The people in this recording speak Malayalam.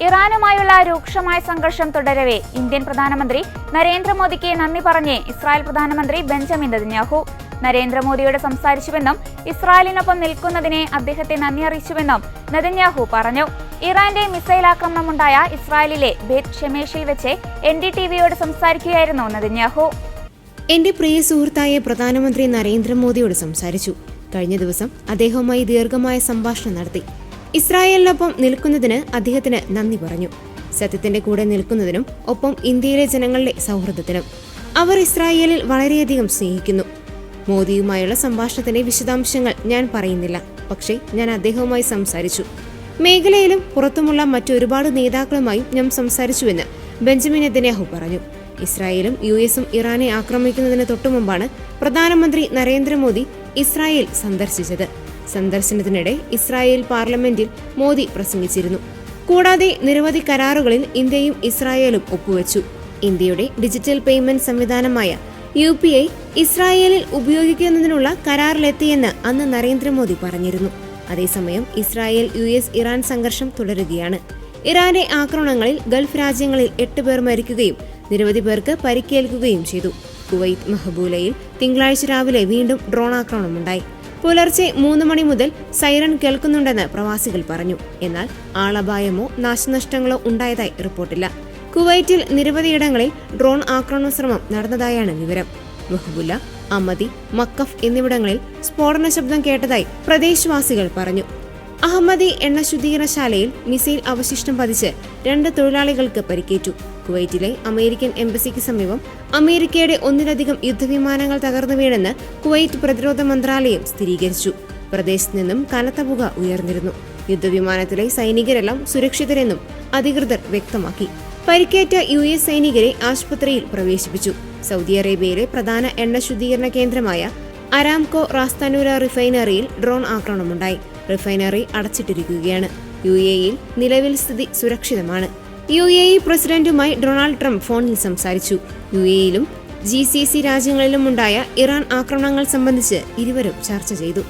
ഇറാനുമായുള്ള രൂക്ഷമായ സംഘർഷം തുടരവേ ഇന്ത്യൻ പ്രധാനമന്ത്രി നരേന്ദ്രമോദിക്ക് നന്ദി പറഞ്ഞ് ഇസ്രായേൽ പ്രധാനമന്ത്രി ബെഞ്ചമിൻ നെതന്യാഹു. നരേന്ദ്രമോദിയോട് സംസാരിച്ചുവെന്നും ഇസ്രായേലിനൊപ്പം നിൽക്കുന്നതിനെ അദ്ദേഹത്തെ നന്ദി അറിയിച്ചുവെന്നും നെതന്യാഹു പറഞ്ഞു. ഇറാന്റെ മിസൈൽ ആക്രമണമുണ്ടായ ഇസ്രായേലിലെ ബേത് ഷെമേഷിൽ വെച്ച് NDTVയോട് സംസാരിക്കുകയായിരുന്നു നെതന്യാഹു. എന്റെ പ്രിയ സുഹൃത്തായ പ്രധാനമന്ത്രി നരേന്ദ്രമോദിയോട് സംസാരിച്ചു. കഴിഞ്ഞ ദിവസം അദ്ദേഹവുമായി ദീർഘമായ സംഭാഷണം നടത്തി. ഇസ്രായേലിനൊപ്പം നിൽക്കുന്നതിന് അദ്ദേഹത്തിന് നന്ദി പറഞ്ഞു. സത്യത്തിന്റെ കൂടെ നിൽക്കുന്നതിനും ഒപ്പം ഇന്ത്യയിലെ ജനങ്ങളുടെ സൗഹൃദത്തിനും. അവർ ഇസ്രായേലിൽ വളരെയധികം സ്നേഹിക്കുന്നു. മോദിയുമായുള്ള സംഭാഷണത്തിന്റെ വിശദാംശങ്ങൾ ഞാൻ പറയുന്നില്ല, പക്ഷേ ഞാൻ അദ്ദേഹവുമായി സംസാരിച്ചു. മേഖലയിലും പുറത്തുമുള്ള മറ്റൊരുപാട് നേതാക്കളുമായും ഞാൻ സംസാരിച്ചുവെന്ന് ബെഞ്ചമിൻ നെതന്യാഹു പറഞ്ഞു. ഇസ്രായേലും US ഇറാനെ ആക്രമിക്കുന്നതിന് തൊട്ടുമുമ്പാണ് പ്രധാനമന്ത്രി നരേന്ദ്രമോദി ഇസ്രായേൽ സന്ദർശിച്ചത്. സന്ദർശനത്തിനിടെ ഇസ്രായേൽ പാർലമെന്റിൽ മോദി പ്രസംഗിച്ചിരുന്നു. കൂടാതെ നിരവധി കരാറുകളിൽ ഇന്ത്യയും ഇസ്രായേലും ഒപ്പുവെച്ചു. ഇന്ത്യയുടെ ഡിജിറ്റൽ പേയ്മെന്റ് സംവിധാനമായ UPI ഇസ്രായേലിൽ ഉപയോഗിക്കുന്നതിനുള്ള കരാറിലെത്തിയെന്ന് അന്ന് നരേന്ദ്രമോദി പറഞ്ഞിരുന്നു. അതേസമയം ഇസ്രായേൽ US ഇറാൻ സംഘർഷം തുടരുകയാണ്. ഇറാന്റെ ആക്രമണങ്ങളിൽ ഗൾഫ് രാജ്യങ്ങളിൽ 8 പേർ മരിക്കുകയും നിരവധി പേർക്ക് പരിക്കേൽക്കുകയും ചെയ്തു. കുവൈറ്റ് മഹബൂലയിൽ തിങ്കളാഴ്ച രാവിലെ വീണ്ടും ഡ്രോൺ ആക്രമണമുണ്ടായി. പുലർച്ചെ 3 മണി മുതൽ സൈറൺ കേൾക്കുന്നുണ്ടെന്ന് പ്രവാസികൾ പറഞ്ഞു. എന്നാൽ ആളപായമോ നാശനഷ്ടങ്ങളോ ഉണ്ടായതായി റിപ്പോർട്ടില്ല. കുവൈറ്റിൽ നിരവധിയിടങ്ങളിൽ ഡ്രോൺ ആക്രമണ ശ്രമം നടന്നതായാണ് വിവരം. മഹബൂല, അമദി, മക്കഫ് എന്നിവിടങ്ങളിൽ സ്ഫോടന ശബ്ദം കേട്ടതായി പ്രദേശവാസികൾ പറഞ്ഞു. അഹമ്മദി എണ്ണ ശുദ്ധീകരണശാലയിൽ മിസൈൽ അവശിഷ്ടം പതിച്ച് 2 തൊഴിലാളികൾക്ക് പരിക്കേറ്റു. കുവൈറ്റിലെ അമേരിക്കൻ എംബസിക്ക് സമീപം അമേരിക്കയുടെ 1ലധികം യുദ്ധവിമാനങ്ങൾ തകർന്നു വീണെന്ന് കുവൈറ്റ് പ്രതിരോധ മന്ത്രാലയം സ്ഥിരീകരിച്ചു. പ്രദേശത്ത് നിന്നും കനത്ത പുക ഉയർന്നിരുന്നു. യുദ്ധവിമാനത്തിലെ സൈനികരെല്ലാം സുരക്ഷിതരെന്നും അധികൃതർ വ്യക്തമാക്കി. പരിക്കേറ്റ US സൈനികരെ ആശുപത്രിയിൽ പ്രവേശിപ്പിച്ചു. സൗദി അറേബ്യയിലെ പ്രധാന എണ്ണ ശുദ്ധീകരണ കേന്ദ്രമായ അരാംകോ റാസ്താനൂര റിഫൈനറിയിൽ ഡ്രോൺ ആക്രമണമുണ്ടായി. റിഫൈനറി അടച്ചിട്ടിരിക്കുകയാണ്. UAEയിൽ നിലവിൽ സ്ഥിതി സുരക്ഷിതമാണ്. UAE പ്രസിഡന്റുമായി ഡൊണാൾഡ് ട്രംപ് ഫോണിൽ സംസാരിച്ചു. UAEയിലും GCC രാജ്യങ്ങളിലുമുണ്ടായ ഇറാൻ ആക്രമണങ്ങൾ സംബന്ധിച്ച് ഇരുവരും ചർച്ച ചെയ്തു.